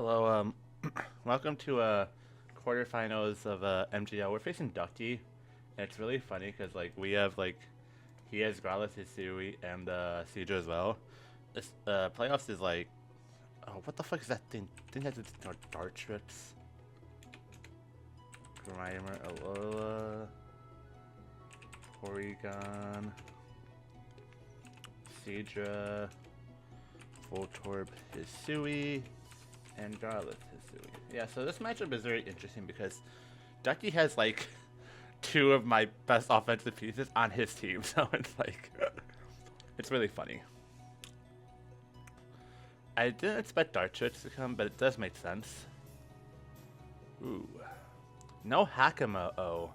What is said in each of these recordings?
Hello, welcome to quarterfinals of MGL. We're facing Ducky, and it's really funny because we have he has Growlithe, Hisui, and Seadra as well. This playoffs is oh, what the fuck is that thing? I think that's dart trips. Grimer, Alola, Porygon, Seadra, Voltorb, Hisui, and Growlithe, Hisui. Yeah, so this matchup is very interesting because Ducky has two of my best offensive pieces on his team, so it's it's really funny. I didn't expect Dart Trips to come, but it does make sense. Ooh. No Hakamo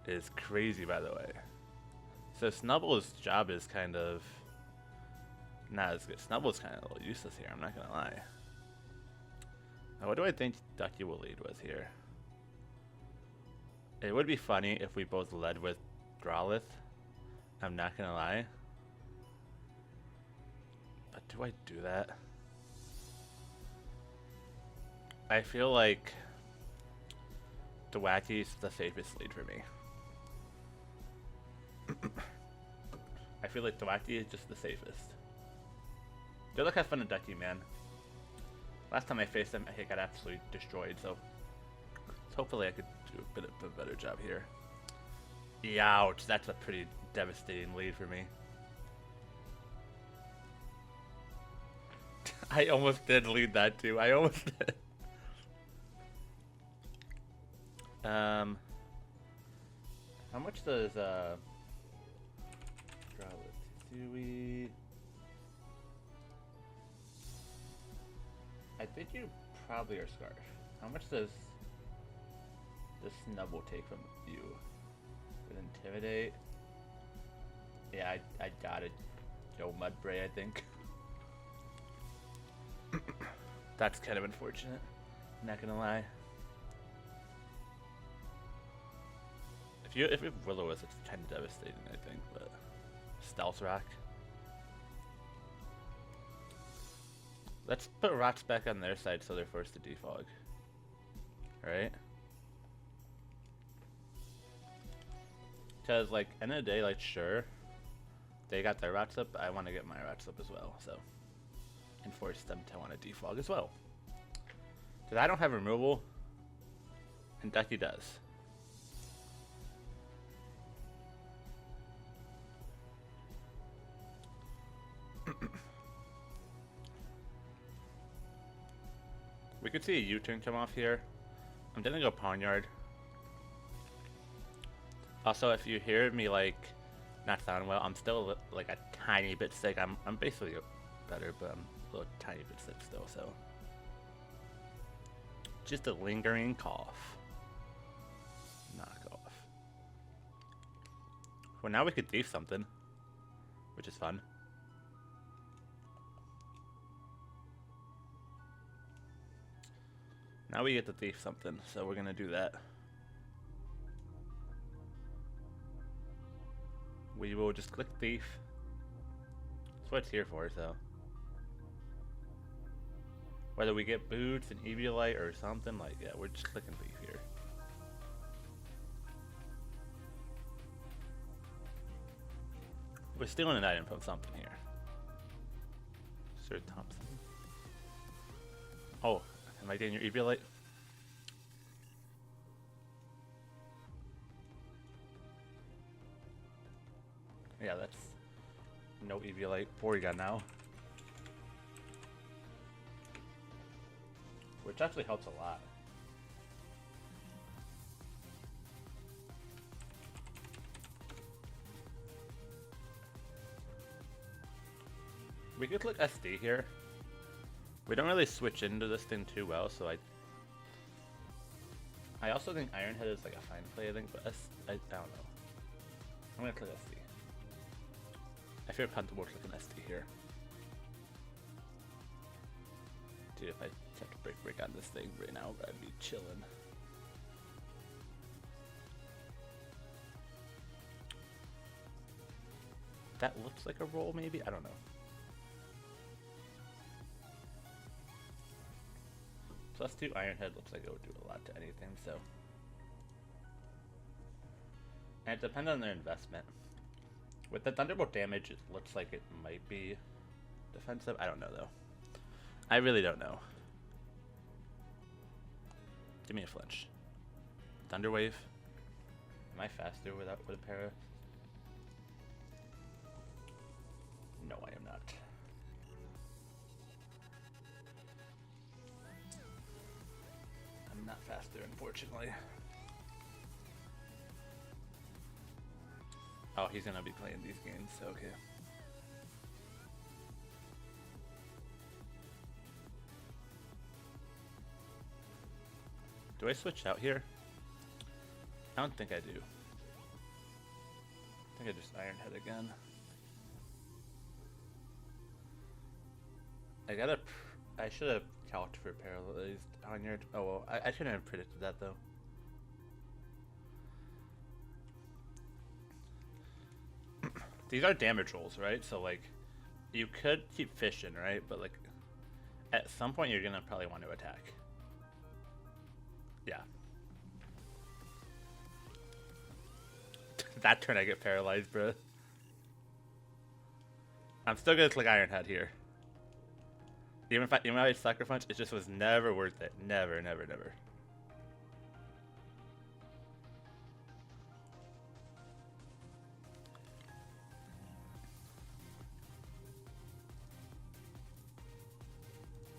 is crazy, by the way. So Snubble's job is kind of not as good. Snubble's kind of a little useless here, I'm not gonna lie. Now, what do I think Ducky will lead with here? It would be funny if we both led with Growlithe. I'm not gonna lie. But do I do that? I feel like Dwacky's the safest lead for me. I feel like Dwacky is just the safest. Good luck, have fun at Ducky, man. Last time I faced him, I got absolutely destroyed, so hopefully I could do a bit of a better job here. Ouch, that's a pretty devastating lead for me. I almost did lead that too. I almost did. How much does Hisui? I think you probably are Scarf. How much does the Snubble take from you? With Intimidate? Yeah, I got it. Yo, Mudbray, I think. That's kind of unfortunate. Not gonna lie. If Willow was, it's kind of devastating, I think, but Stealth Rock. Let's put rocks back on their side so they're forced to defog. Right? Because, end of the day, sure, they got their rocks up, I want to get my rocks up as well, so. And force them to want to defog as well. Because I don't have removal, and Ducky does. We could see a U-turn come off here. I'm gonna go Pawnyard. Also, if you hear me not sound well, I'm still a tiny bit sick. I'm basically better, but I'm a little tiny bit sick still. So just a lingering cough. Knock off. Well, now we could thief something, which is fun. Now we get to thief something, so we're gonna do that. We will just click thief. That's what it's here for, so. Whether we get boots and Eviolite or something, yeah, we're just clicking thief here. We're stealing an item from something here. Sir Thompson. Oh. Am I getting your Eviolite? Yeah, that's no Eviolite. Porygon now. Which actually helps a lot. We could look SD here. We don't really switch into this thing too well, so I also think Iron Head is a fine play, I think, but I don't know. I'm gonna click SD. I feel comfortable clicking SD here. Dude, if I had to break on this thing right now, I'd be chilling. That looks like a roll, maybe? I don't know. +2 Iron Head looks like it would do a lot to anything, so. And it depends on their investment. With the Thunderbolt damage, it looks like it might be defensive. I don't know, though. I really don't know. Give me a flinch. Thunder Wave. Am I faster with a para? No, I am not. I'm not faster, unfortunately. Oh, he's gonna be playing these games, okay. Do I switch out here? I don't think I do. I think I just Iron Head again. I should have calced for paralyzed on your. Oh well, I shouldn't have predicted that though. These are damage rolls, right? So like, you could keep fishing, right? But like, at some point you're gonna probably want to attack. Yeah. That turn I get paralyzed, bro. I'm still gonna click Iron Head here. Even if I Sucker Punch, it just was never worth it. Never, never, never.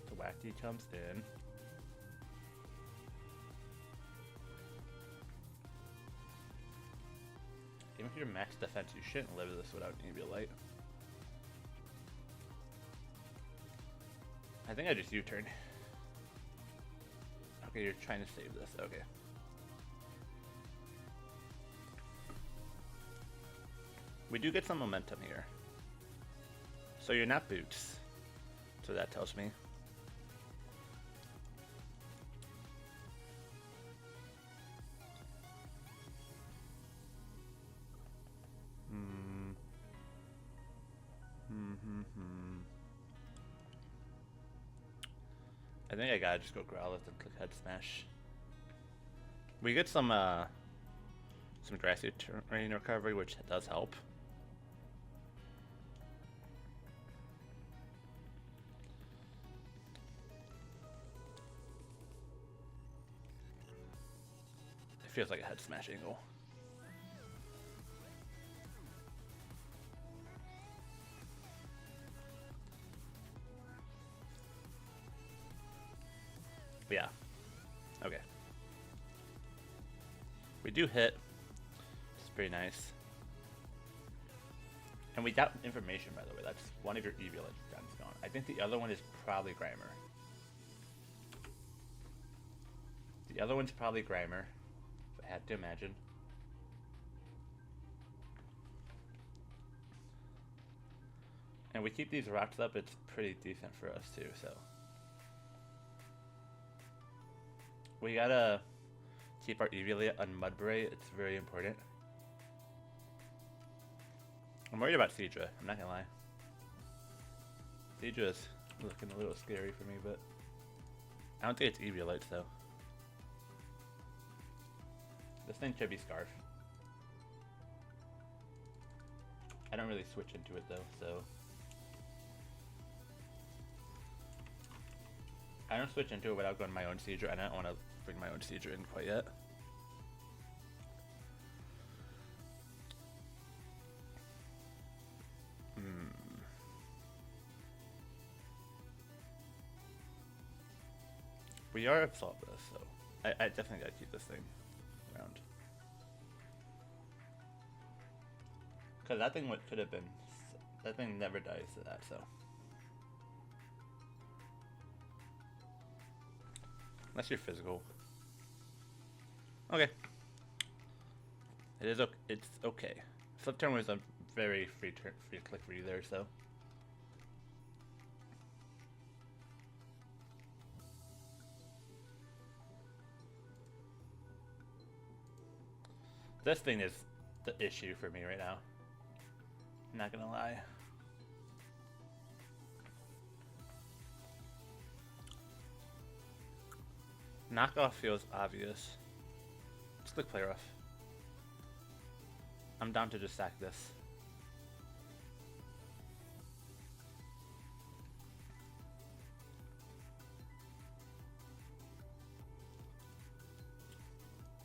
The Wacky comes in. Even if you're max defense, you shouldn't live this without Nebulite. I think I just U-turn. Okay, you're trying to save this. Okay. We do get some momentum here. So you're not boots. So that tells me. I think I gotta just go Growlithe and click Head Smash. We get some grassy terrain recovery, which does help. It feels like a Head Smash angle. Yeah. Okay. We do hit. It's pretty nice. And we got information, by the way. That's one of your Eviolite guns gone. I think the other one is probably Grimer. The other one's probably Grimer, if I had to imagine. And we keep these rocks up, it's pretty decent for us too, so. We gotta keep our Eviolite on Mudbray, it's very important. I'm worried about Seadra, I'm not gonna lie. Seadra's looking a little scary for me, but I don't think it's Eviolite though. This thing should be Scarf. I don't really switch into it though, so. I don't switch into it without going my own Seadra, and I don't want to bring my own Seadra in quite yet. We are Soulblaze, so I definitely gotta keep this thing around. Cause that thing could have been, that thing never dies to that, so. Unless you're physical. Okay. It's okay. Flip turn was a very free click for you there, so. This thing is the issue for me right now. I'm not gonna lie. Knockoff feels obvious. Let's click play rough. I'm down to just sack this.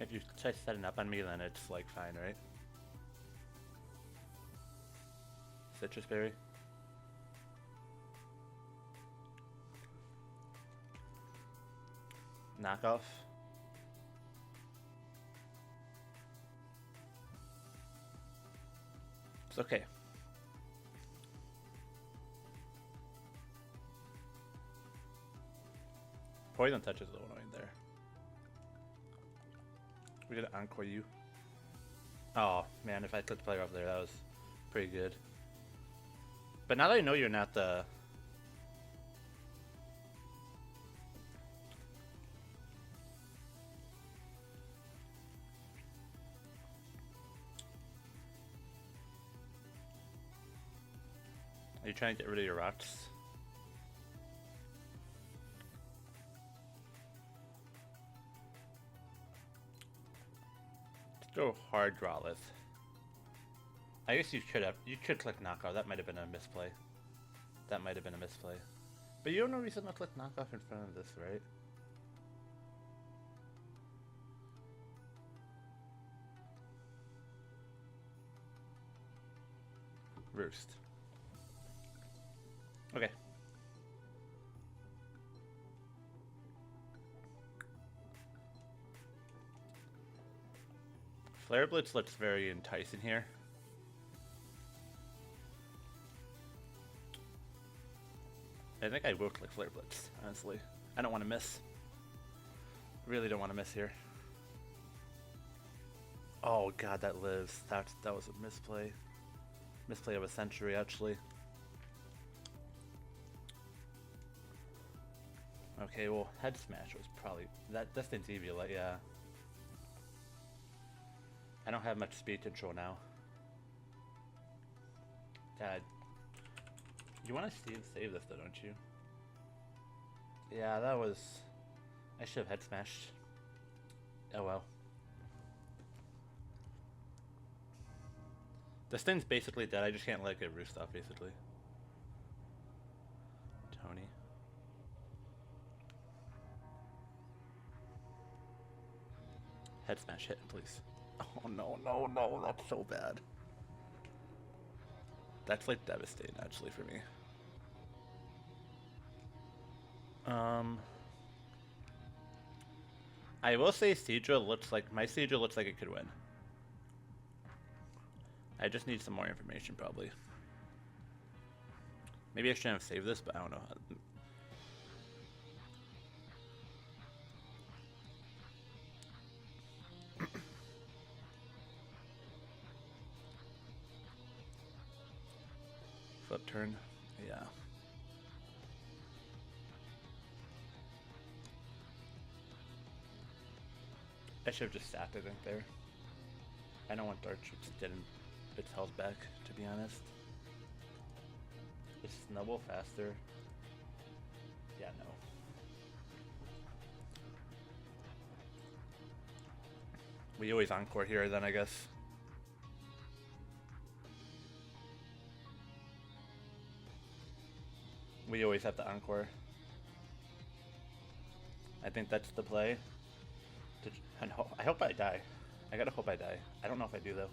If you try setting up on me, then it's like fine, right? Citrus berry. Knockoff. It's okay. Poison touch is a little annoying there. We gotta encore you. Oh man, if I clicked player off there, that was pretty good. But now that I know you're not the... Are you trying to get rid of your rots? Let's go hard drawless. I guess you could click knockoff. That might have been a misplay. That might have been a misplay. But you have no reason to click knockoff in front of this, right? Roost. Okay. Flare Blitz looks very enticing here. I think I will click Flare Blitz, honestly. I don't want to miss. Really don't want to miss here. Oh god, that lives. That was a misplay. Misplay of a century, actually. Okay, well, Head Smash was probably... This thing's evil, like, yeah. I don't have much speed control now. Dad. You want to save this though, don't you? Yeah, that was... I should have Head Smashed. Oh well. This thing's basically dead, I just can't let it get roost off, basically. Tony. Head Smash hit, please. Oh no, no, no, that's so bad. That's like devastating actually for me. I will say Seadra looks like, my Seadra looks like it could win. I just need some more information probably. Maybe I shouldn't have saved this, but I don't know. Flip turn, yeah. I should have just stacked, I think, there. I don't want Dark Troops getting its health back, to be honest. Is Snubble faster? Yeah, no. We always encore here, then, I guess. We always have to encore. I think that's the play. I hope I die. I gotta hope I die. I don't know if I do, though.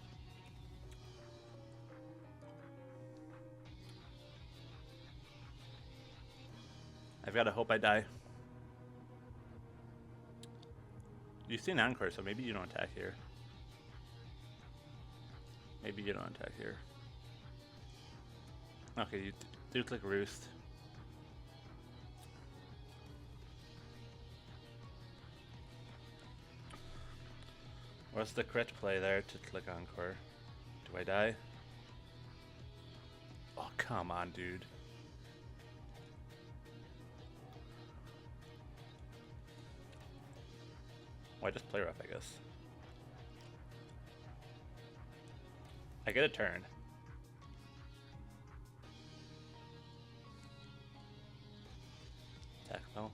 I've gotta hope I die. You've seen encore, so maybe you don't attack here. Maybe you don't attack here. Okay, you do click roost. What's the crit play there to click encore? Do I die? Oh, come on, dude. Why just play rough, I guess? I get a turn. Attack spell.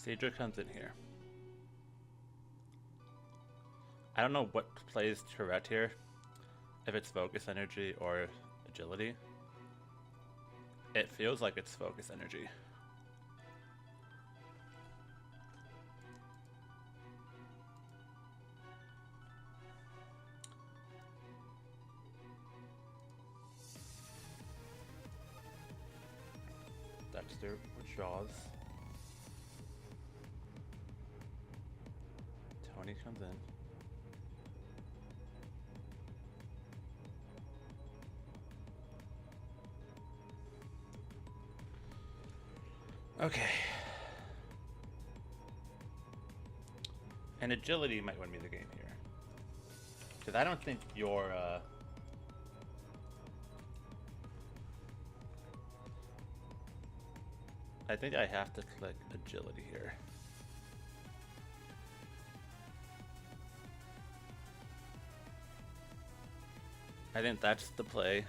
Seadra comes in here. I don't know what plays Tourette here. If it's focus energy or agility. It feels like it's focus energy. Dexter withdraws. Tony comes in. Okay. And agility might win me the game here. Because I don't think your I think I have to click agility here. I think that's the play.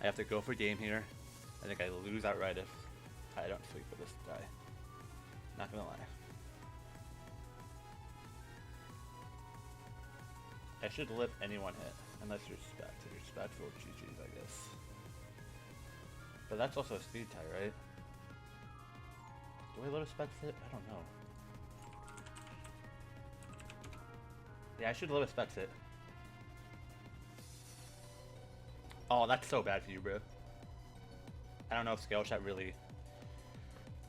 I have to go for game here. I think I lose outright if I don't sweep with this guy. Not gonna lie. I should let anyone hit, unless you're Specs. If you're Specs, well, GG's, I guess. But that's also a speed tie, right? Do I let a Specs hit? I don't know. Yeah, I should let a Specs hit. Oh, that's so bad for you, bro. I don't know if Scale Shot really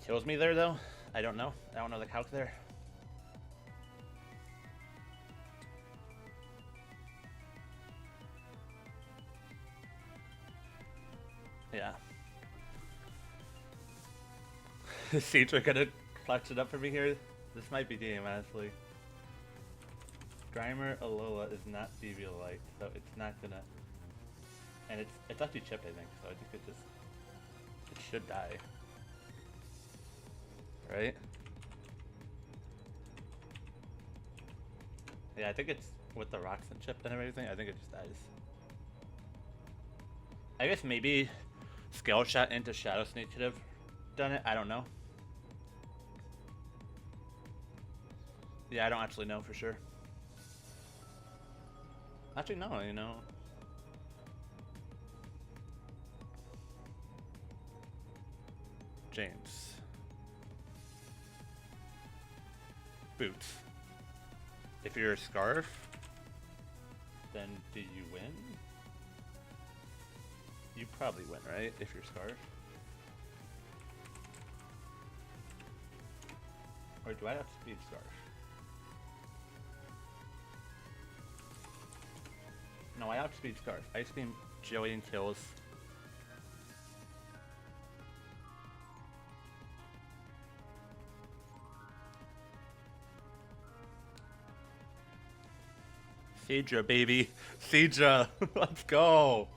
kills me there, though. I don't know. I don't know the calc there. Yeah. Is Seadra gonna clutch it up for me here? This might be game, honestly. Grimer Alola is not BB Light, so it's not gonna... And it's actually chipped, I think, so I think it should die. Right? Yeah, I think it's with the rocks and chip and everything, I think it just dies. I guess maybe Scale Shot into Shadow Sneak could have done it, I don't know. Yeah, I don't actually know for sure. Actually, no, you know. James. Boots. If you're a Scarf, then do you win? You probably win, right? If you're Scarf. Or do I have Speed Scarf? No, I outspeed Scarf. Ice Beam Jillian kills. Seadra, baby. Seadra. Let's go.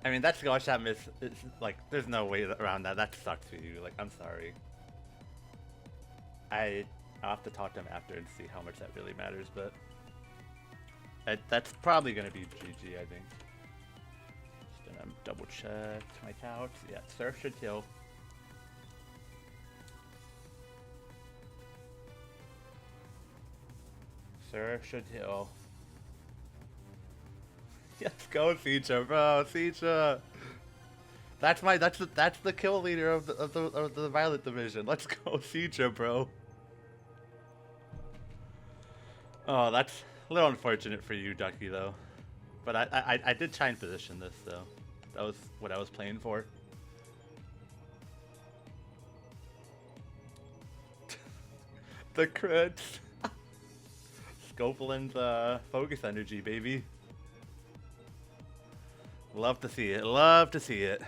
I mean, that Skull Shot miss, it's like, there's no way around that. That sucks for you. Like, I'm sorry. I'll have to talk to him after and see how much that really matters, but that's probably going to be GG, I think. Just gonna double check my couch. Yeah, Surf should kill. Surf should kill. Let's go, Seadra, bro. Seadra. That's the kill leader of the Violet division. Let's go, Seadra, bro. Oh, that's a little unfortunate for you, Ducky, though. But I did try and position this, though. That was what I was playing for. The crits. Scopolin's focus energy, baby. Love to see it. Love to see it.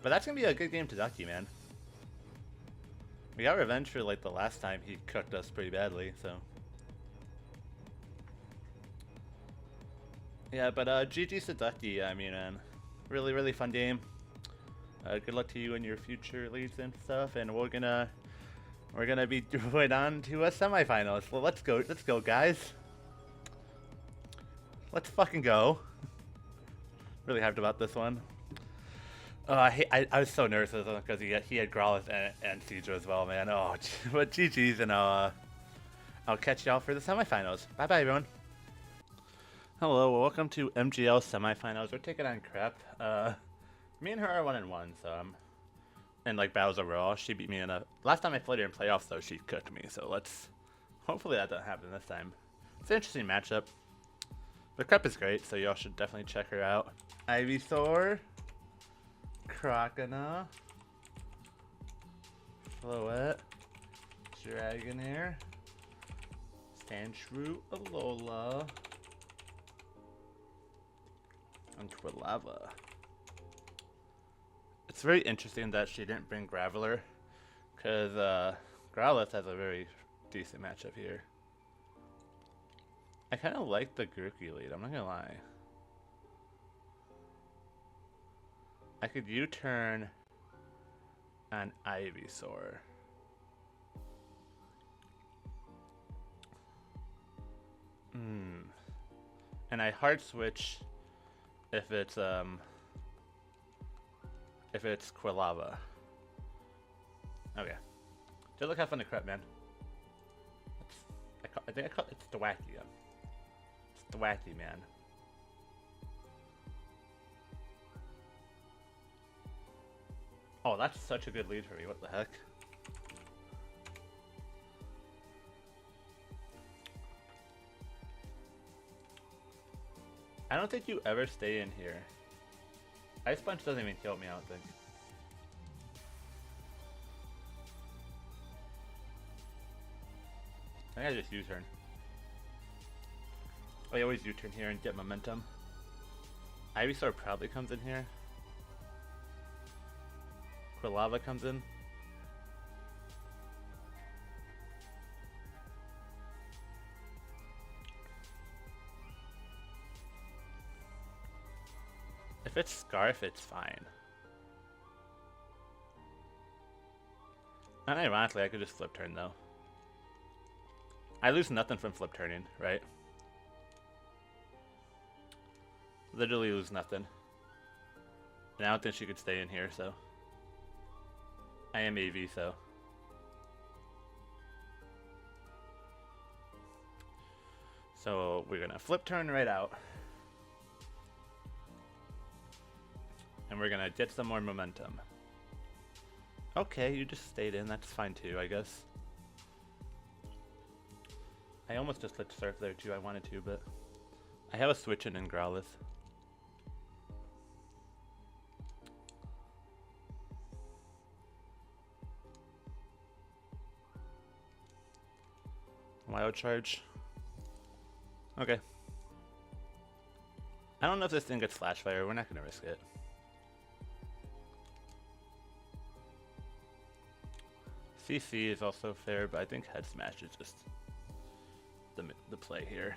But that's going to be a good game to Ducky, man. We got revenge for, like, the last time he cooked us pretty badly, so. Yeah, but GG's to Ducky. I mean, man. Really, really fun game. Good luck to you in your future leads and stuff, and we're gonna be going on to a semifinals. Well, let's go, guys. Let's fucking go. Really hyped about this one. I was so nervous because he had Growlithe and Seadra as well, man. Oh, but GG's, and I'll catch y'all for the semifinals. Bye bye, everyone. Hello, welcome to MGL semifinals. We're taking on Crep. Me and her are 1-1, so and like battles overall, she beat me in a. Last time I played her in playoffs, though, she cooked me. So hopefully that doesn't happen this time. It's an interesting matchup. But Crep is great, so y'all should definitely check her out. Ivysaur, Croconaw, Floette, Dragonair, Sandshrew, Alola, and Quilava. It's very interesting that she didn't bring Graveler, because Growlithe has a very decent matchup here. I kind of like the Gokey lead, I'm not gonna lie. I could U-turn on Ivysaur. And I hard switch if it's Quilava. Okay. Just look how fun the Crep, man. I think it's Ducky. It's Ducky, man. Oh, that's such a good lead for me. What the heck? I don't think you ever stay in here. Ice Punch doesn't even kill me, I don't think. I think I just U-turn. I always U-turn here and get momentum. Ivysaur probably comes in here. Quilava comes in. If it's Scarf, it's fine. And ironically, I could just flip turn though. I lose nothing from flip turning, right? Literally lose nothing. And I don't think she could stay in here, so. I am AV, so. So we're gonna flip turn right out. And we're gonna get some more momentum. Okay, you just stayed in, that's fine too, I guess. I almost just let Surf there too, I wanted to, but I have a switch in Growlithe. Wild charge. Okay. I don't know if this thing gets Flash Fire, we're not gonna risk it. CC is also fair, but I think Head Smash is just the play here.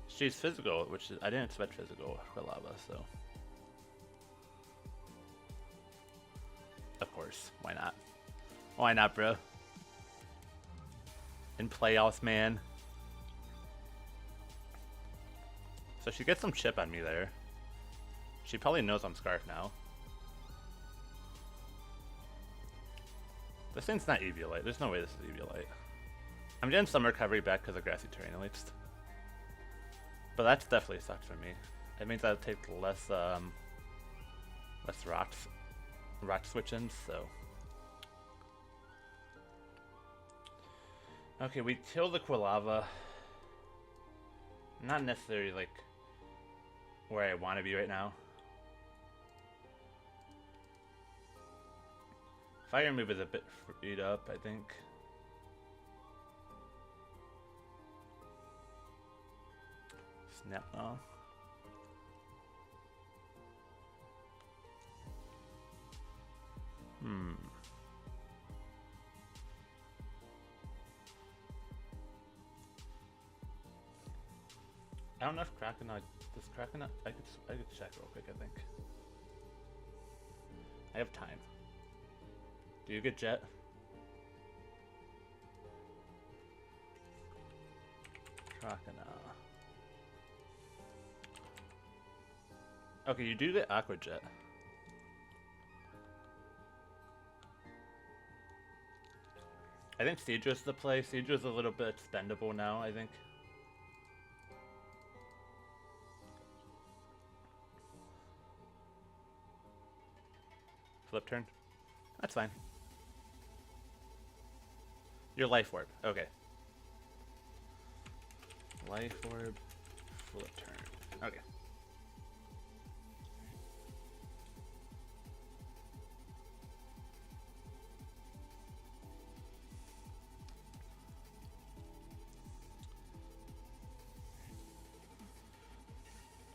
She's physical, which is, I didn't expect physical Quilava, so. Of course, why not? Why not, bro? In playoffs, man. So she gets some chip on me there. She probably knows I'm Scarf now. This thing's not Eviolite. There's no way this is Eviolite. I'm getting some recovery back because of grassy terrain at least. But that's definitely sucks for me. It means I'll take less rock switch-ins, so. Okay, we kill the Quilava. Not necessarily like where I want to be right now. Fire move is a bit freed up, I think. Snap off. I don't know if Croconaw does Croconaw. I could check real quick. I think I have time. Do you get Jet? Croconaw. Okay, you do get Aqua Jet. I think Seadra's the play. Seadra's a little bit expendable now, I think. Flip turn? That's fine. Your life orb. Okay. Life orb, flip turn. Okay.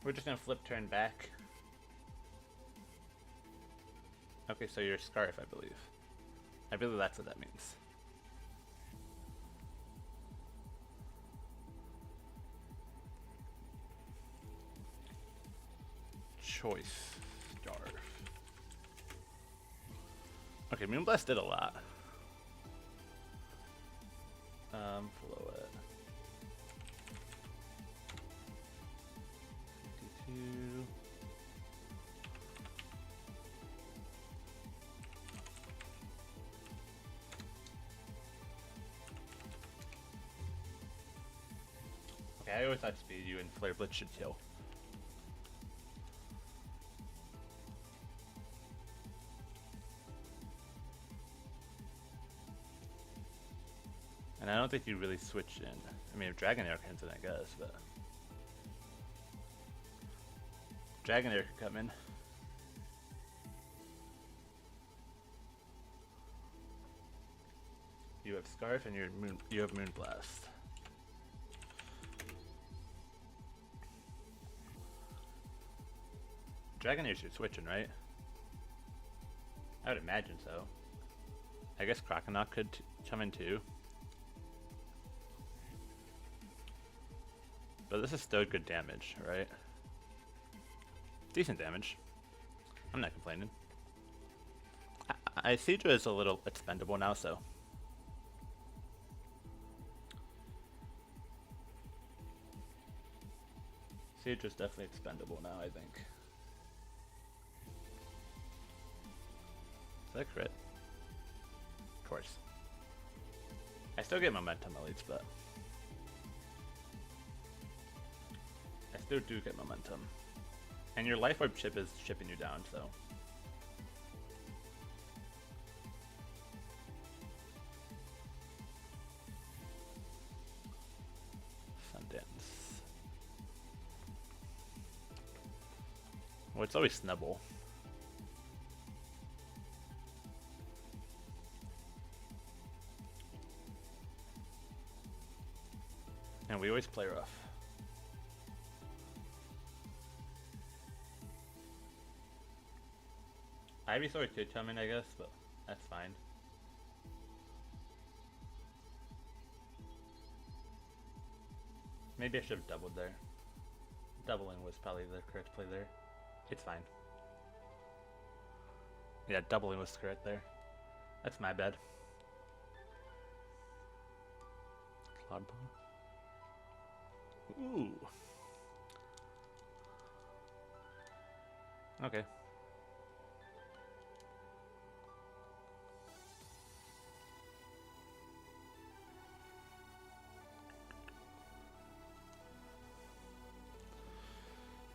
We're just gonna flip turn back. Okay, so you're Scarf, I believe. I believe that's what that means. Choice Scarf. Okay, Moonblast did a lot. Flow it. 52. Okay, I always thought speed you and Flare Blitz should kill. And I don't think you really switch in. I mean, if Dragonair comes in, I guess, but Dragonair could come in. You have Scarf and you have Moonblast. Dragonair's you're switching, right? I would imagine so. I guess Croconaut could come in too. But this is still good damage, right? Decent damage. I'm not complaining. Seadra is a little expendable now, so. Seadra's definitely expendable now, I think. Is that crit? Of course. I still get momentum at least, but I still do get momentum. And your life orb chip is chipping you down, so. Sundance. Well, it's always Snubble. And we always play rough. Ivysaur could come in, I guess, but that's fine. Maybe I should have doubled there. Doubling was probably the correct play there. It's fine. Yeah, doubling was correct there. That's my bad. Cloud Bomb. Ooh. Okay.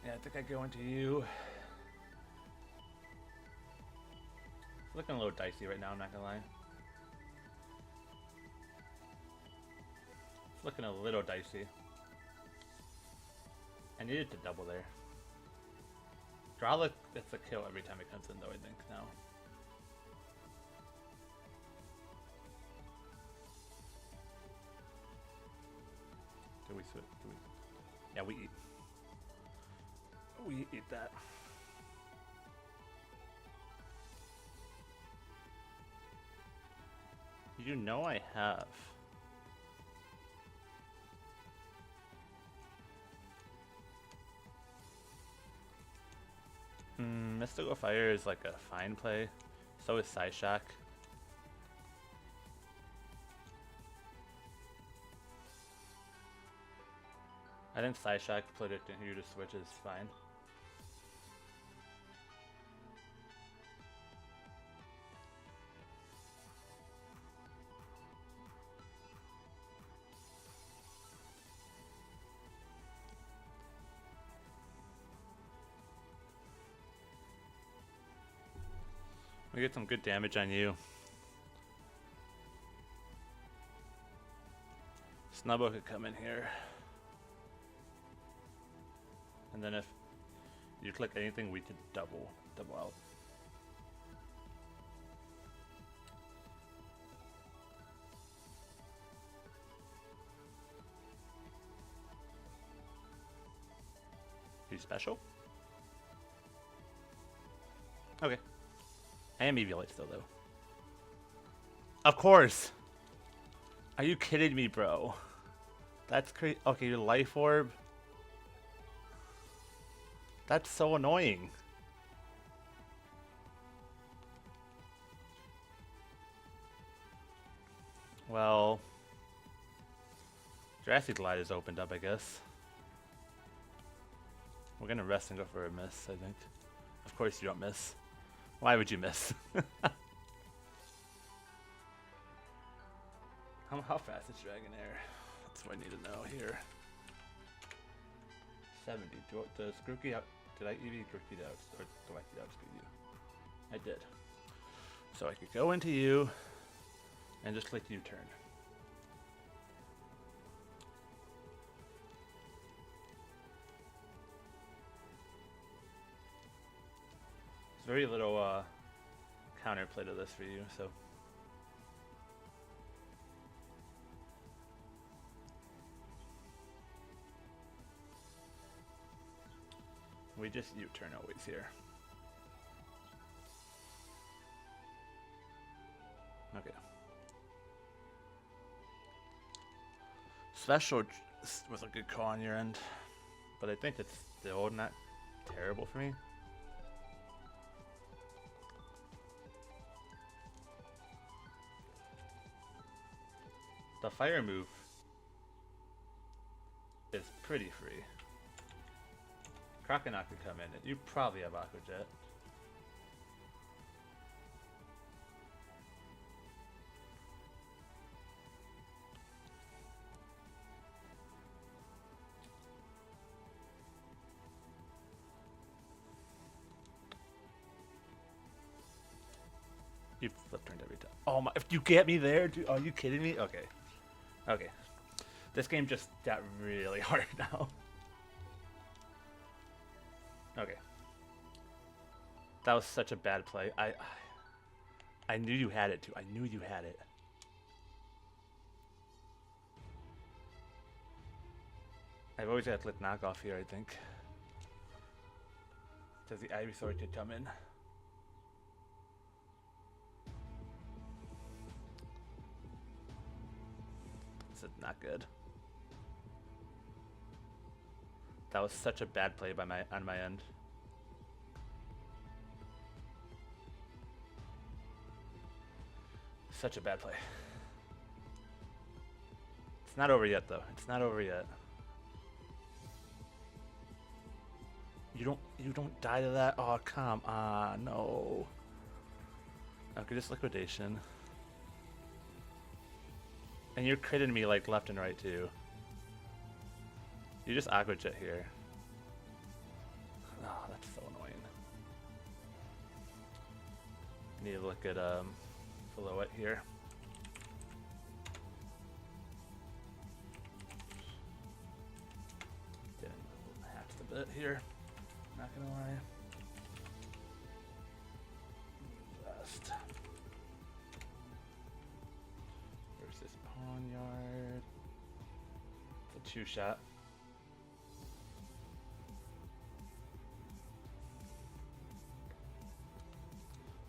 Yeah, I think I go into you. It's looking a little dicey right now, I'm not gonna lie. It's looking a little dicey. I needed to double there. Growlithe, it's a kill every time it comes in though, I think, now. Do we switch? Do we? Yeah, we eat. We eat that. You know I have. Mystical Fire is like a fine play. So is Psyshock. I think Psyshock predicting you to switch is fine. We get some good damage on you. Snubbo could come in here. And then if you click anything, we could double out. You special? Okay. I am EV Light still, though. Of course! Are you kidding me, bro? That's crazy. Okay, your Life Orb. That's so annoying. Well, Jurassic Light is opened up, I guess. We're gonna rest and go for a miss, I think. Of course you don't miss. Why would you miss? How fast is Dragonair? That's what I need to know here. 70. Does Gokey out? Did I EV Gokey out? Or do I outspeed you? I did. So I could go into you and just click U-turn. There's very little counterplay to this for you, so. We just U-turn always here. Okay. Special was a good call on your end, but I think it's still not terrible for me. The fire move is pretty free. Croconaut could come in. You probably have Aqua Jet. You flip turned every time. Oh my! If you get me there, dude, are you kidding me? Okay, okay. This game just got really hard now. Okay. That was such a bad play. I knew you had it too. I knew you had it. I've always got to click knockoff here, I think. Does the Ivysaur could come in? This is not good. That was such a bad play by on my end. Such a bad play. It's not over yet, though. It's not over yet. You don't die to that. Oh, come on, no. Okay, just liquidation. And you're critting me like left and right too. You just Aqua Jet here. Oh, that's so annoying. Need to look at below it here. Getting hacked a bit here. Not gonna lie. Best. Versus Pawnyard. It's a 2-shot.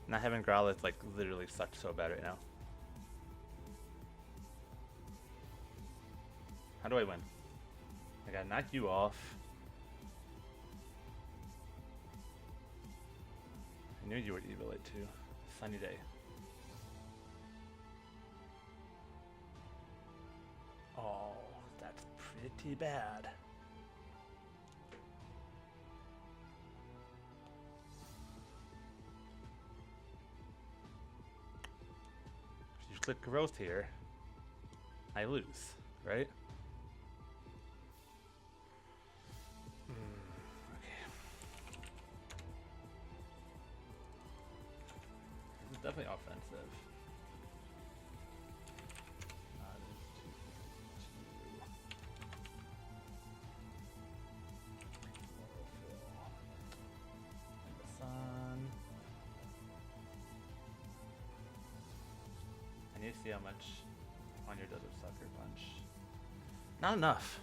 Not having Growlithe like literally sucks so bad right now. How do I win? I gotta knock you off. I knew you were Evilite too. Sunny day. Oh, that's pretty bad. If you click growth here, I lose, right? expensive. I need to see how much on your Desert Sucker Punch. Not enough.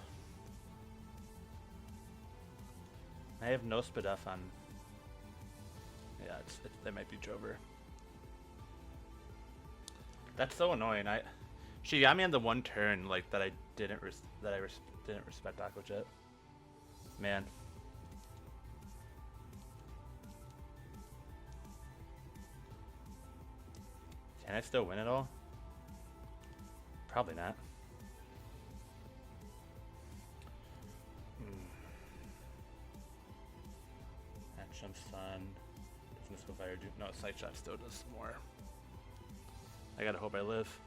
I have no Spadef on. Yeah, that might be Jover. That's so annoying. She got me on the one turn like that I didn't respect Aqua Jet. Man. Can I still win it all? Probably not. Action Sun. Does Mystical Fire do? No, Sight Shot still does more. I gotta hope I live.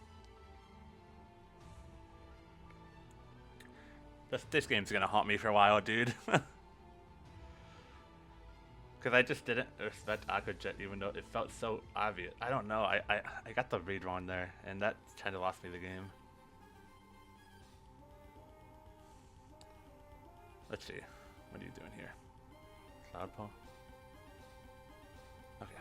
This game's gonna haunt me for a while, dude. Because I just didn't respect Aqua Jet even though it felt so obvious. I don't know. I got the read wrong there, and that kind of lost me the game. Let's see. What are you doing here? Cloud Paw? Okay.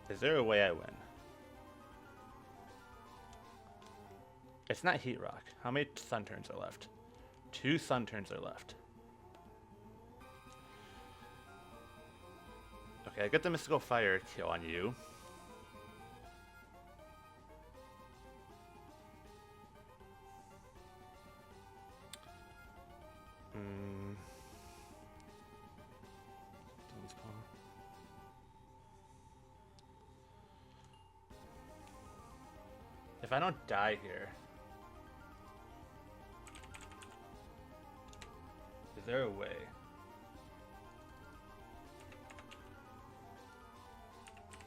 Is there a way I win? It's not Heat Rock. How many Sun turns are left? 2 Sun turns are left. Okay, I get the Mystical Fire kill on you. If I don't die here, is there a way?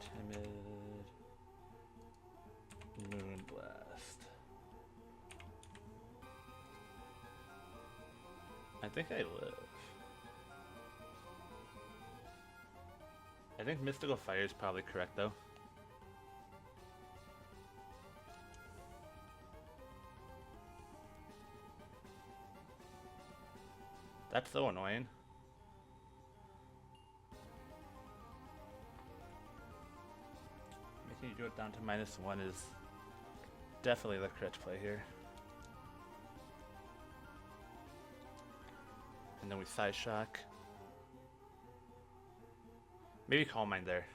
Timid Moonblast. I think I live. I think Mystical Fire is probably correct though. That's so annoying. Making you do it down to -1 is definitely the correct play here. And then we Side Shock. Maybe Calm Mind there.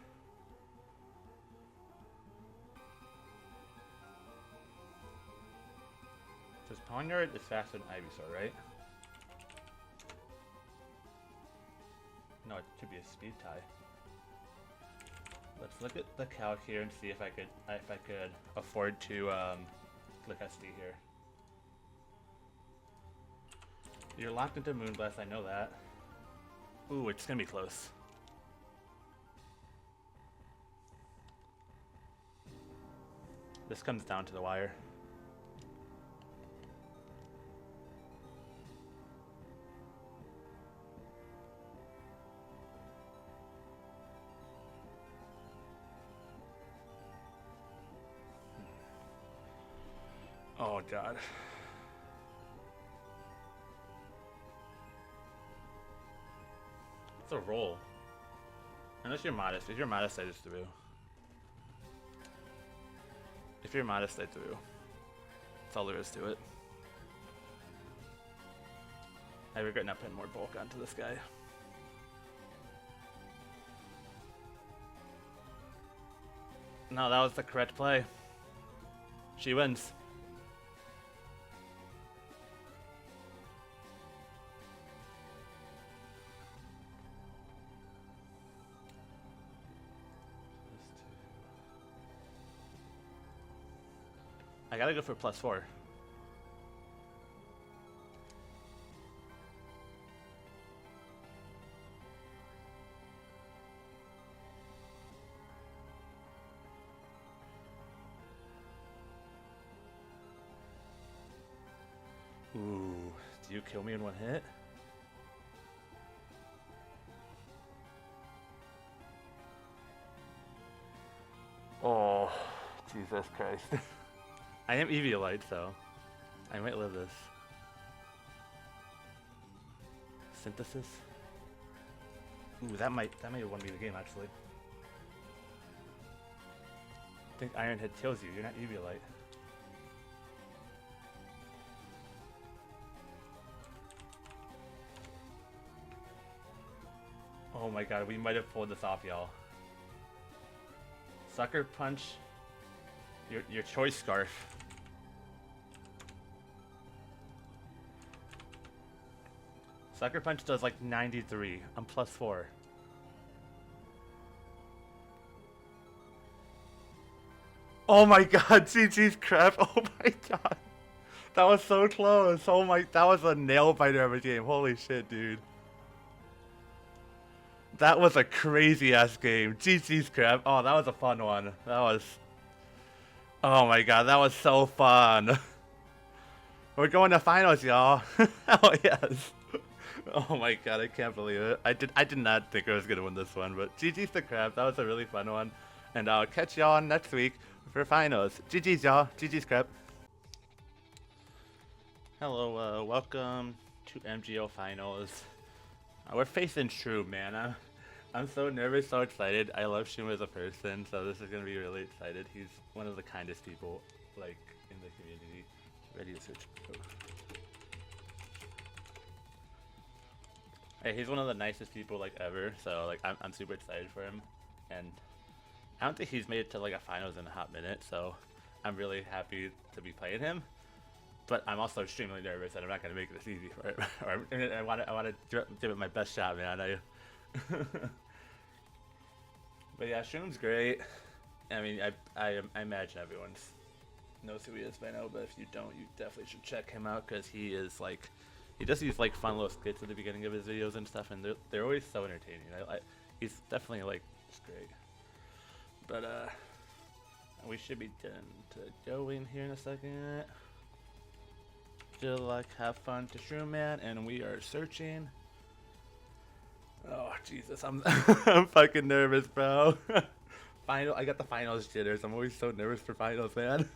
This Ponyard is faster than Ivysaur, right? No, it should be a speed tie. Let's look at the calc here and see if I could afford to click SD here. You're locked into Moonblast, I know that. Ooh, it's gonna be close. This comes down to the wire. Oh god. It's a roll. Unless you're modest. If you're modest, I just threw. If you're modest, I threw. That's all there is to it. I regret not putting more bulk onto this guy. No, that was the correct play. She wins. I gotta go for +4. Ooh, you kill me in one hit? Oh, Jesus Christ. I am Eviolite, so I might live this. Synthesis? Ooh, that might have won me the game, actually. I think Ironhead kills you. You're not Eviolite. Oh my god, we might have pulled this off, y'all. Sucker Punch. Your choice scarf. Sucker Punch does like 93. I'm +4. Oh my god, GG's crap. Oh my god. That was so close. Oh my, that was a nail biter of a game. Holy shit, dude. That was a crazy ass game. GG's crap. Oh, that was a fun one. That was... Oh my god, that was so fun. We're going to finals, y'all. Oh yes. Oh my god, I can't believe it. I did not think I was gonna win this one, but GG's the crap. That was a really fun one. And I'll catch y'all next week for finals. GG's, y'all. GG's crap. Hello, welcome to MGL finals. We're facing Shroom, man. I'm so nervous, so excited. I love Shroom as a person, so this is gonna be really excited. He's one of the kindest people, like, in the community. Ready to switch. Oh. Hey, he's one of the nicest people, like, ever, so, like, I'm super excited for him. And I don't think he's made it to, like, a finals in a hot minute, so I'm really happy to be playing him. But I'm also extremely nervous that I'm not going to make this easy for him. I want to give it my best shot, man. But yeah, Shroom's great. I mean, I imagine everyone knows who he is by now, but if you don't, you definitely should check him out, because he is, like, he does these, like, fun little skits at the beginning of his videos and stuff, and they're always so entertaining. He's definitely, like, just great. But, we should be done to go in here in a second. Still, like, have fun to Shroom, man, and we are searching. Oh, Jesus, I'm I'm fucking nervous, bro. I got the finals jitters. I'm always so nervous for finals, man.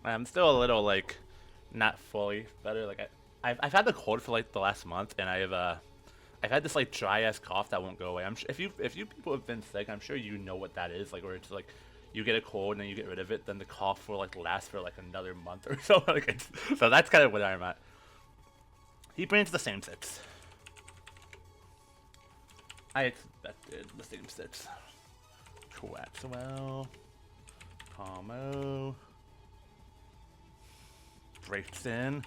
I'm still a little, like, not fully better. Like, I've had the cold for, like, the last month, and I've had this, like, dry ass cough that won't go away. I'm sure if you people have been sick, I'm sure you know what that is. Like, where it's like you get a cold and then you get rid of it, then the cough will, like, last for, like, another month or so. Like, so that's kind of what I'm at. He brings the same six. I expected the same six. Quaxwell, Commo, breaks in,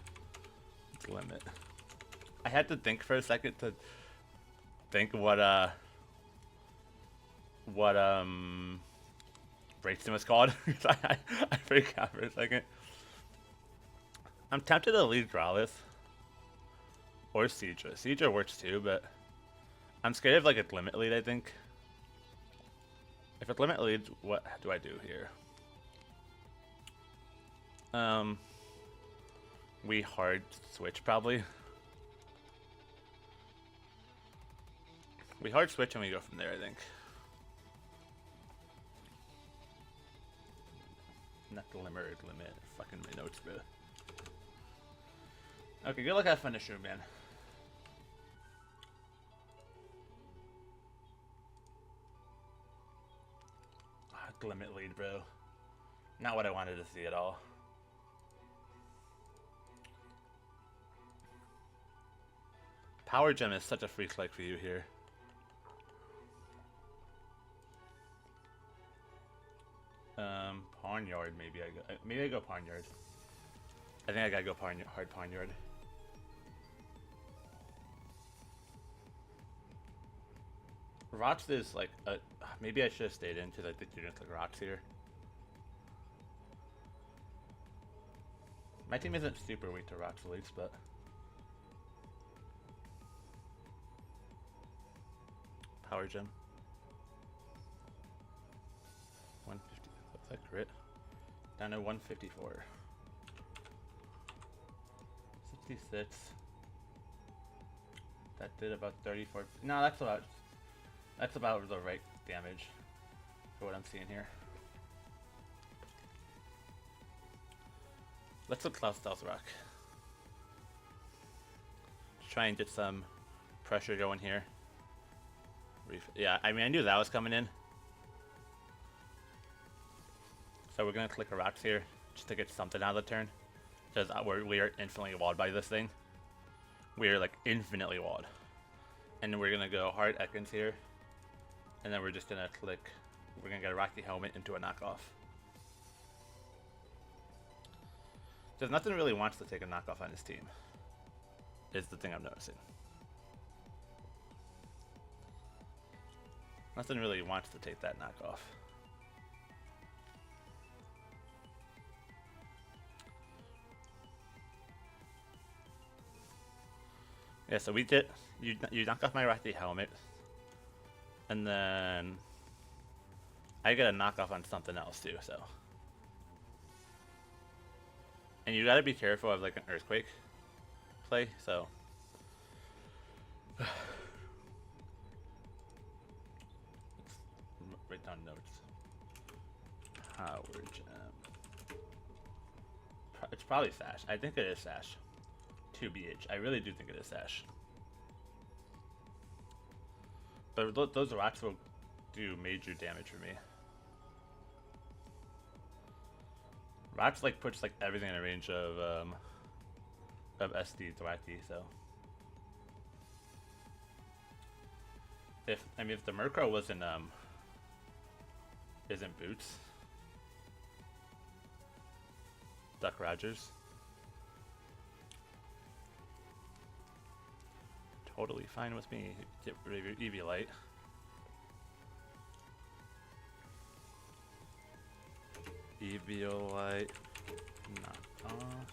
limit. I had to think for a second to think what breaks in was called. I forgot for a second. I'm tempted to lead Growlithe or Seadra. Seadra works too, but I'm scared of, like, a limit lead, I think. If it's limit leads, what do I do here? We hard switch, probably. We hard switch and we go from there, I think. Not glimmer or limit. Fucking my notes, bro. Okay, good luck, have fun to Shroom, man. Limit lead, bro. Not what I wanted to see at all. Power Gem is such a free select for you here. Barnyard, maybe I go Barnyard. I think I gotta go hard Barnyard. Rocks is like a, maybe I should have stayed in because I think you're gonna click rocks here. My team isn't super weak to rocks leads, but Power Gem. 150. Is that crit? Down to 154. 26. That did about 34. No, that's about the right damage for what I'm seeing here. Let's look Cloud Stealth Rock. Try and get some pressure going here. Yeah, I mean, I knew that was coming in. So we're gonna click a rocks here just to get something out of the turn. Because we are infinitely walled by this thing. We are like infinitely walled. And then we're gonna go hard Ekans here. And then we're just gonna click, we're gonna get a Rocky Helmet into a knockoff. Because nothing really wants to take a knockoff on his team. Is the thing I'm noticing. Nothing really wants to take that knockoff. Yeah, so we did. You knock off my Rocky Helmet, and then I get a knockoff on something else too. So, and you got to be careful of like an earthquake play. So, let's write down notes. Power Gem. It's probably Sash. I think it is Sash. 2BH. I really do think it is Sash. But those rocks will do major damage for me. Rocks like puts like everything in a range of SD Ducky, so if the Murkrow wasn't isn't Boots, Duck Rogers. Totally fine with me. Get rid of your Eviolite. Eviolite. Knock off.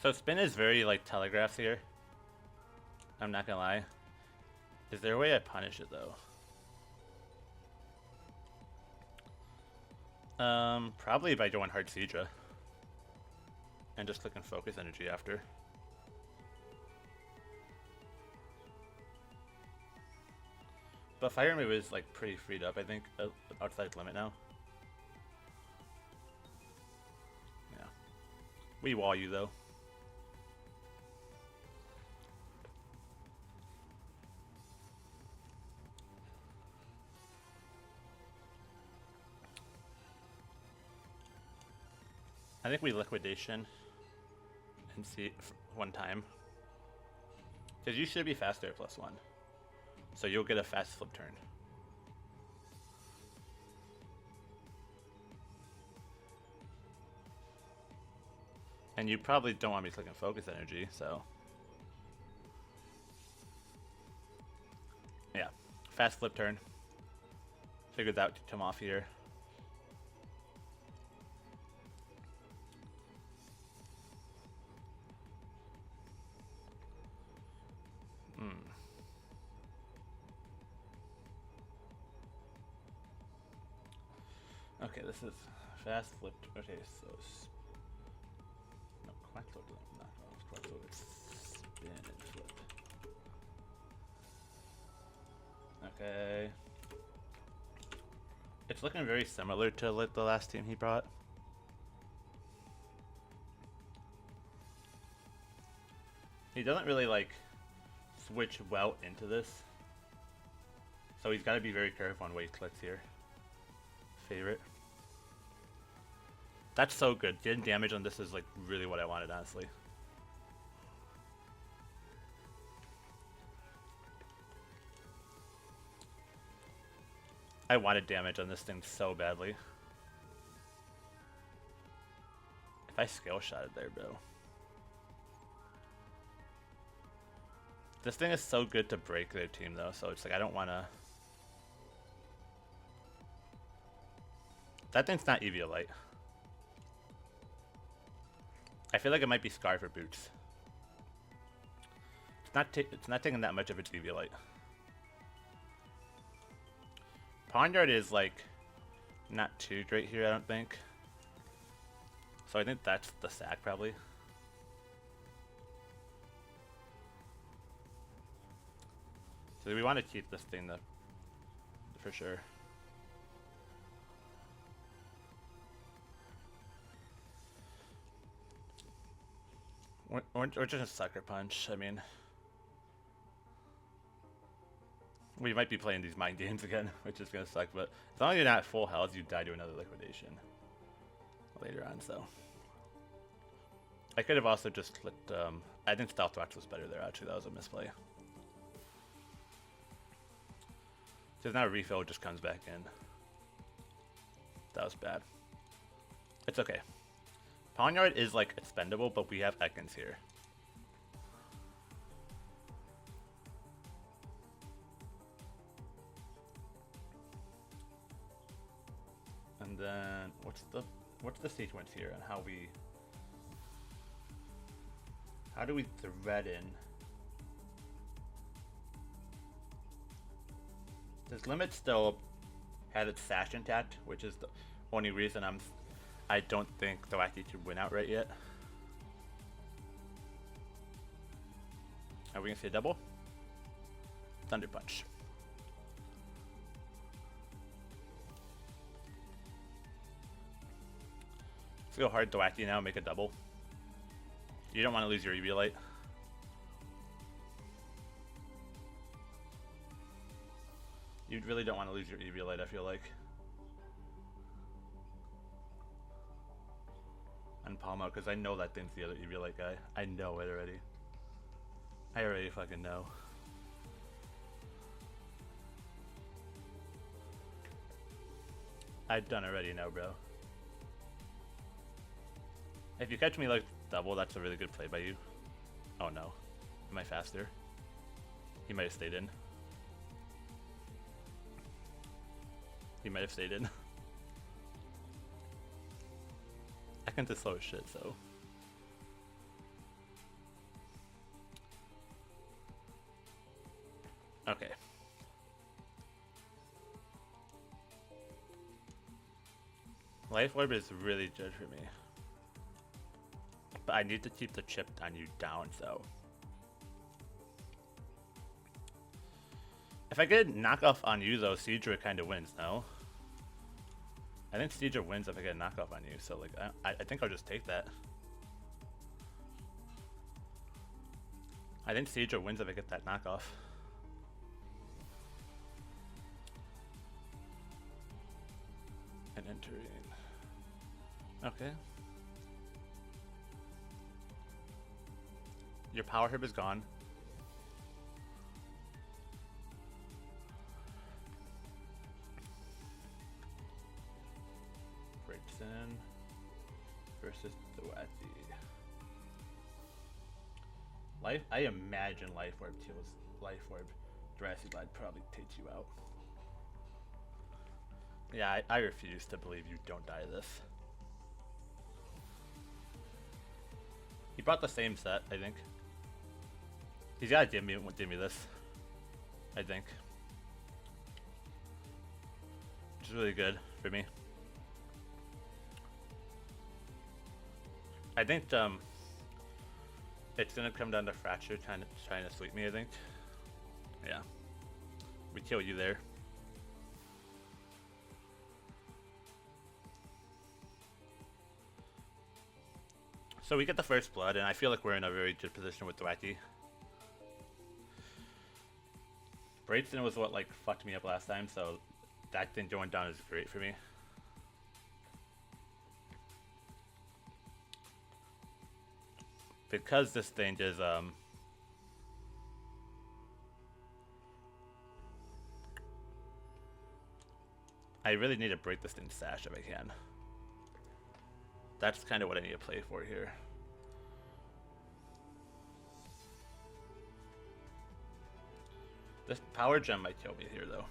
So spin is very like telegraphed here. I'm not gonna lie. Is there a way I punish it though? Probably by going hard Seadra. And just clicking focus energy after. But fire move is like pretty freed up, I think, outside limit now. Yeah. We wall you though. I think we liquidation and see one time. Because you should be faster at +1. So you'll get a fast flip turn. And you probably don't want me clicking focus energy, so. Yeah, fast flip turn. Figured that would come off here. Okay, this is fast flip. Okay, so no, Quacklo doesn't knock off. Quacklo would spin and flip. Okay, it's looking very similar to like the last team he brought. He doesn't really like switch well into this, so he's got to be very careful on what he clicks here. Favorite. That's so good. Getting damage on this is like really what I wanted, honestly. I wanted damage on this thing so badly. If I skill shot it there, bro. This thing is so good to break their team though, so it's like I don't wanna. That thing's not Eviolite. I feel like it might be Scar for Boots. It's not taking that much of its Eviolite. Pawnyard is like not too great here, I don't think. So I think that's the sack probably. So we want to keep this thing for sure. Or just a sucker punch. I mean, we might be playing these mind games again, which is gonna suck. But as long as you're not at full health, you die to another liquidation later on. So I could have also just clicked. I think Stealth Watch was better there. Actually, that was a misplay. Because now refill just comes back in. That was bad. It's okay. Pawnyard is like expendable, but we have Ekans here. And then what's the sequence here and how do we thread in? Does Limit still have its sash intact, which is the only reason I don't think Ducky should win outright yet. Are we gonna see a double? Thunder Punch. Let's go hard Ducky now, make a double. You don't want to lose your EV light. You really don't want to lose your EV light, I feel like. And Palmo, because I know that thing's the other EV light guy. I know it already. I already fucking know. I've done already now, bro. If you catch me like double, that's a really good play by you. Oh no. Am I faster? He might have stayed in. He might have stayed in. I can't just slow as shit, so. Okay. Life Orb is really good for me. But I need to keep the chip on you down, so. If I get knockoff on you though, Seadra kind of wins, no? I think Seadra wins if I get a knockoff on you, so like, I think I'll just take that. I think Seadra wins if I get that knockoff. And entering. Okay. Your power herb is gone. Breakson versus Ducky. Life. I imagine Life Orb kills Life Orb. Draciblad probably takes you out. Yeah, I refuse to believe you don't die this. He brought the same set, I think. He's gotta give me this, I think. Which is really good for me. I think it's gonna come down to Fracture trying to sweep me, I think. Yeah. We kill you there. So we get the first blood, and I feel like we're in a very good position with Ducky. Braidson was what like fucked me up last time, so that thing going down is great for me. Because this thing is I really need to break this thing's sash if I can. That's kind of what I need to play for here. This power gem might kill me here, though.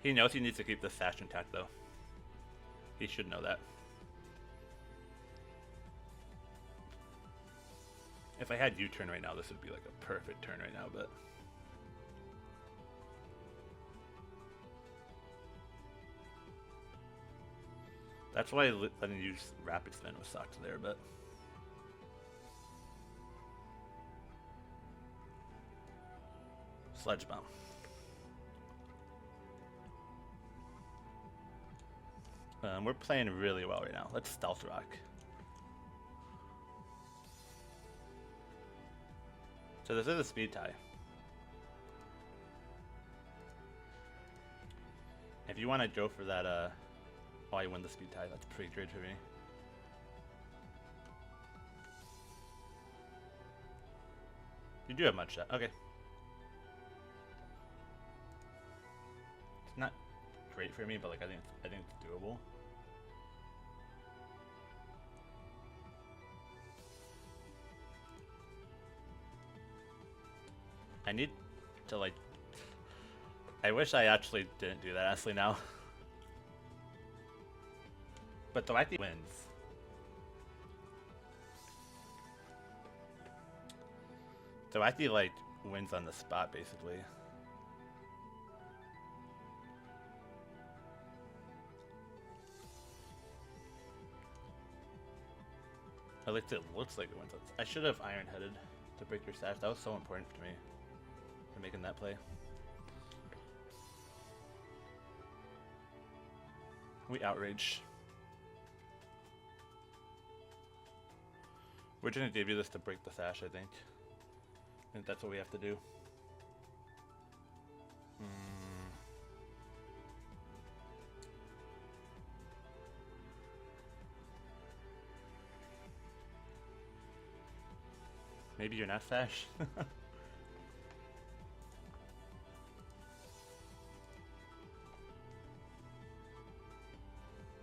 He knows he needs to keep the sash intact, though. He should know that. If I had U-turn right now, this would be like a perfect turn right now, but... That's why letting you use rapid spin was sucked there, but. Sledge bomb. We're playing really well right now. Let's stealth rock. So this is a speed tie. If you want to go for that, oh, I win the speed tie. That's pretty great for me. You do have much shot. Okay. It's not great for me, but like I think it's doable. I need to like. I wish I actually didn't do that honestly now. But Ducky wins. Ducky like wins on the spot basically. At least it looks like it wins. I should have iron headed to break your stash. That was so important to me for making that play. We outrage. We're gonna give you this to break the sash, I think. I think that's what we have to do. Maybe you're not sash.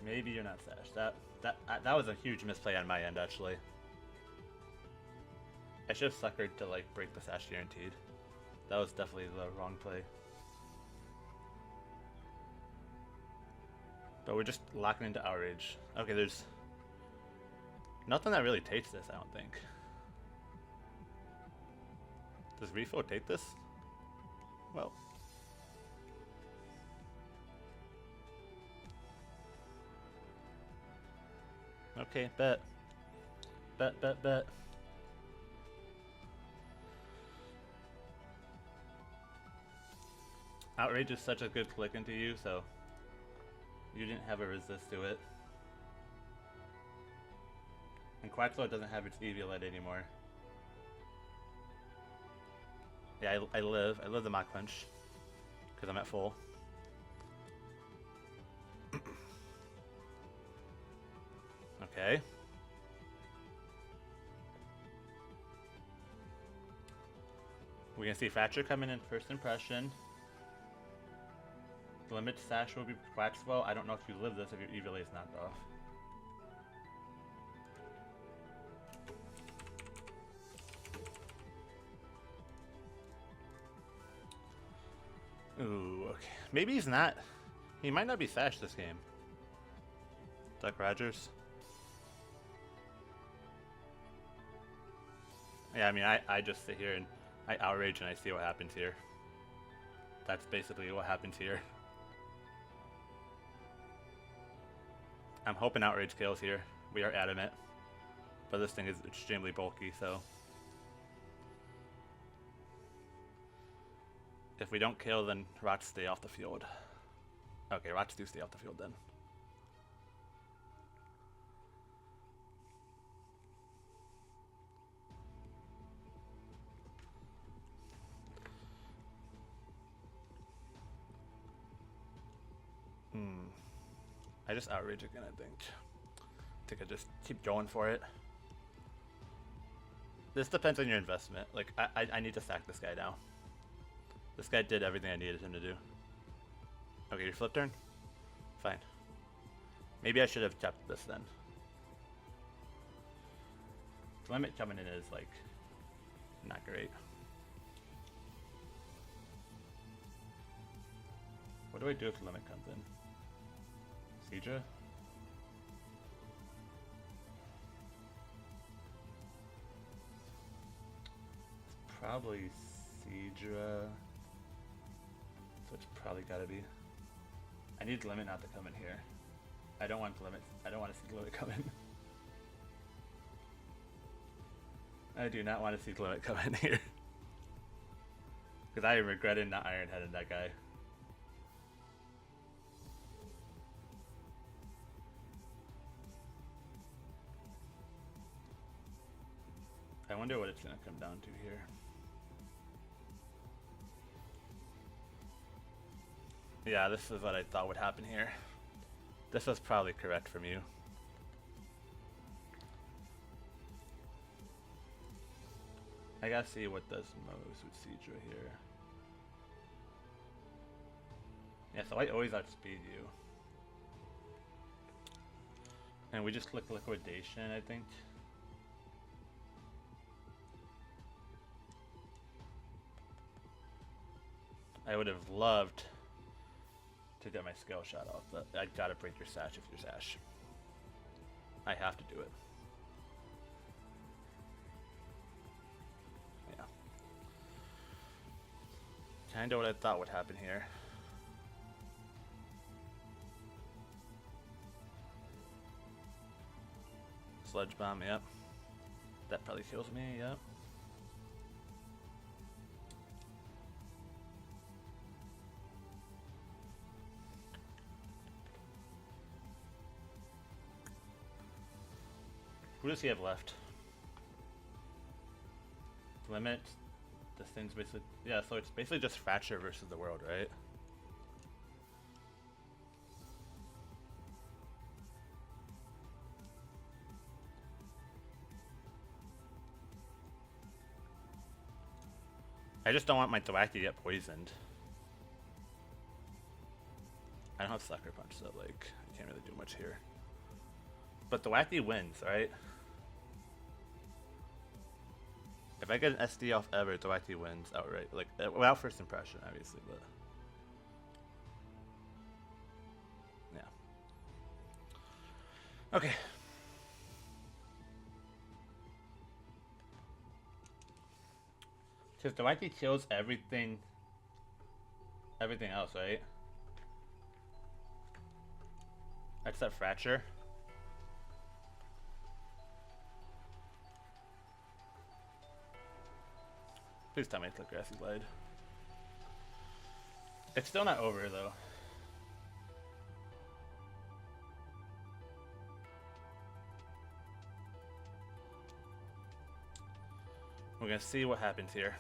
Maybe you're not sash. That was a huge misplay on my end, actually. I should have suckered to like break the sash guaranteed. That was definitely the wrong play. But we're just locking into outrage. Okay, there's nothing that really takes this, I don't think. Does Refill take this? Well. Okay, bet. Bet. Outrage is such a good click into you, so you didn't have a resist to it. And Quaxo doesn't have its Eviolite anymore. Yeah, I live the Mach Punch because I'm at full. Okay. We can see Thatcher coming in first impression. Limit Sash will be Quaxwell. I don't know if you live this if your Eviolite is knocked off. Ooh, okay. Maybe he's not. He might not be Sash this game. Duck Rogers. Yeah, I mean, I just sit here and I outrage and I see what happens here. That's basically what happens here. I'm hoping outrage kills here. We are adamant. But this thing is extremely bulky, so. If we don't kill, then Rots stay off the field. Okay, Rots do stay off the field then. I just outrage again, I think I just keep going for it. This depends on your investment. Like, I need to sack this guy now. This guy did everything I needed him to do. Okay, your flip turn? Fine. Maybe I should have kept this then. The limit coming in is, like, not great. What do I do if the limit comes in? Seadra? It's probably Seadra. So it's probably gotta be. I need limit not to come in here. I don't want limit. I don't want to see limit come in. I do not want to see limit come in here. Because I regretted not Iron Heading that guy. I wonder what it's going to come down to here. Yeah, this is what I thought would happen here. This was probably correct from you. I gotta see what does most with Seadra here. Yeah, so I always outspeed you. And we just click liquidation, I think. I would have loved to get my skill shot off, but I gotta break your sash if you're sash. I have to do it. Yeah. Kinda what I thought would happen here. Sludge bomb, yep. That probably kills me, yep. Who does he have left? Limit. This thing's basically, yeah, so it's basically just Fracture versus the world, right? I just don't want my Ducky to get poisoned. I don't have Sucker Punch, so like, I can't really do much here. But Ducky wins, right? If I get an SD off ever, Ducky wins outright. Like, without first impression, obviously, but... yeah. Okay. Because Ducky kills everything else, right? Except Fracture. Please tell me it's the Grassy Glide. It's still not over though. We're gonna see what happens here.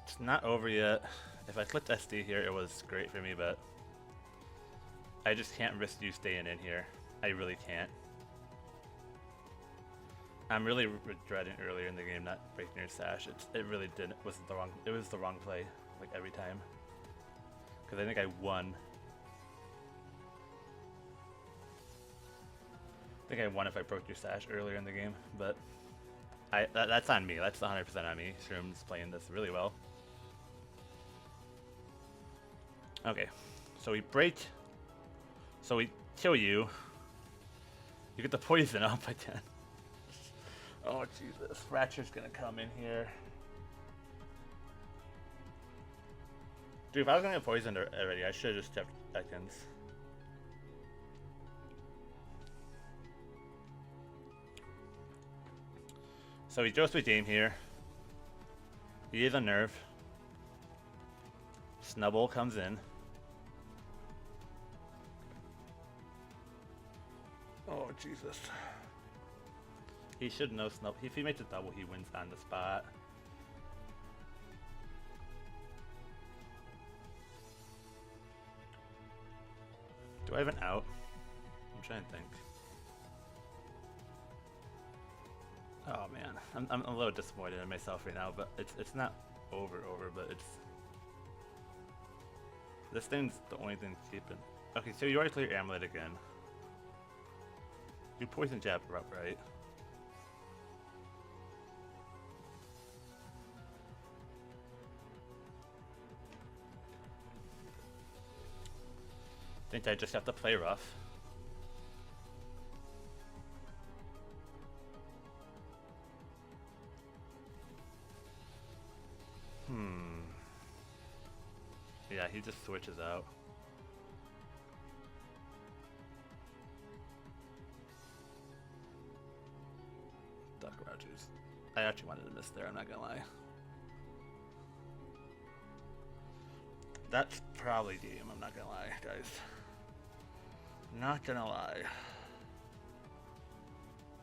It's not over yet. If I clicked SD here, it was great for me, but I just can't risk you staying in here. I really can't. I'm really regretting earlier in the game not breaking your sash. It really didn't. It was the wrong play, like every time. Because I think I won. I think I won if I broke your sash earlier in the game, but that's on me. That's 100% on me. Shroom's playing this really well. Okay, so we break. So we kill you. You get the poison up again. Oh Jesus, Fracture's gonna come in here. Dude, if I was gonna get poisoned already, I should have just kept seconds. So he goes to game here. He is a nerve. Snubble comes in. Oh Jesus. He should know Snubble. If he makes a double, he wins on the spot. Do I have an out? I'm trying to think. Oh man, I'm a little disappointed in myself right now, but it's not over, but it's... This thing's the only thing keeping... Okay, so you already clear your Amulet again. You poison jab her up, right? Think I just have to play rough. he just switches out. Duck Rogers. I actually wanted to miss there, I'm not gonna lie. That's probably game, I'm not gonna lie, guys. Not gonna lie.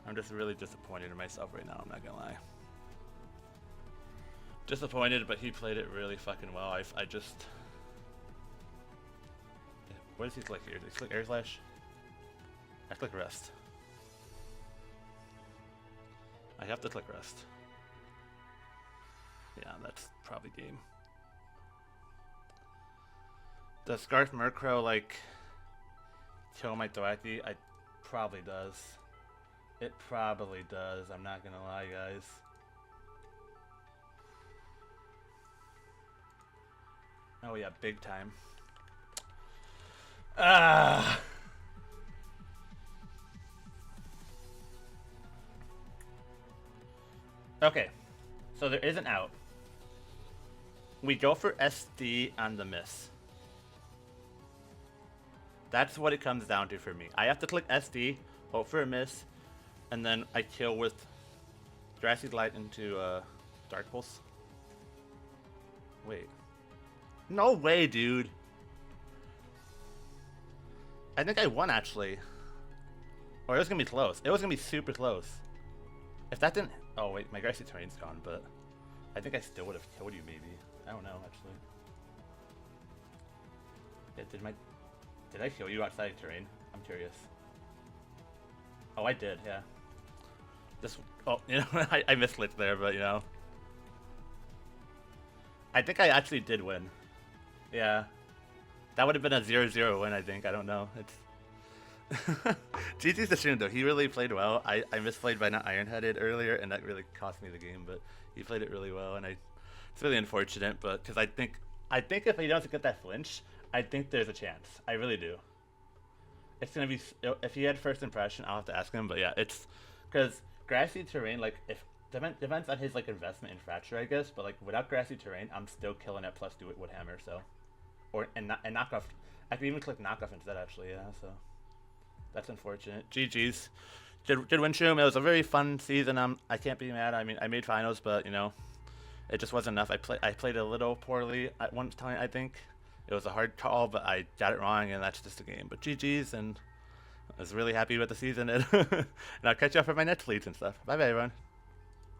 I'm just really disappointed in myself right now, I'm not gonna lie. Disappointed, but he played it really fucking well. I just... What does he click here? Does he click air slash? I click rest. I have to click rest. Yeah, that's probably game. Does Scarf Murkrow, like, kill my Ducky? It probably does. It probably does, I'm not gonna lie, guys. Oh yeah, big time. Okay, so there is an out. We go for SD on the miss. That's what it comes down to for me. I have to click SD, hope for a miss, and then I kill with Grassy Light into Dark Pulse. Wait. No way, dude. I think I won, actually. Or it was gonna be close. It was gonna be super close. If that didn't... Oh, wait, my Grassy Terrain's gone, but... I think I still would have killed you, maybe. I don't know, actually. Yeah, Did I kill you outside terrain? I'm curious. Oh, I did, yeah. This... Oh, you know, I misclicked there, but, you know. I think I actually did win. Yeah. That would have been a 0-0 win, I think. I don't know. It's... GG's to Shroom, though. He really played well. I misplayed by not Iron-Headed earlier, and that really cost me the game, but he played it really well, and it's really unfortunate, but because I think if he doesn't get that flinch, I think there's a chance. I really do. It's going to be... If he had first impression, I'll have to ask him, but yeah, it's... Because Grassy Terrain, like, if... Depends on his, like, investment in Fracture, I guess, but, like, without Grassy Terrain, I'm still killing it plus do it with Hammer, so... And knockoff... I could even click knockoff instead, actually, yeah, so... That's unfortunate. GG's. Did win Shroom. It was a very fun season. I can't be mad. I mean, I made finals, but, you know, it just wasn't enough. I played a little poorly at one time, I think. It was a hard call, but I got it wrong, and that's just a game. But GG's, and I was really happy with the season. And I'll catch you up for my next leads and stuff. Bye-bye, everyone.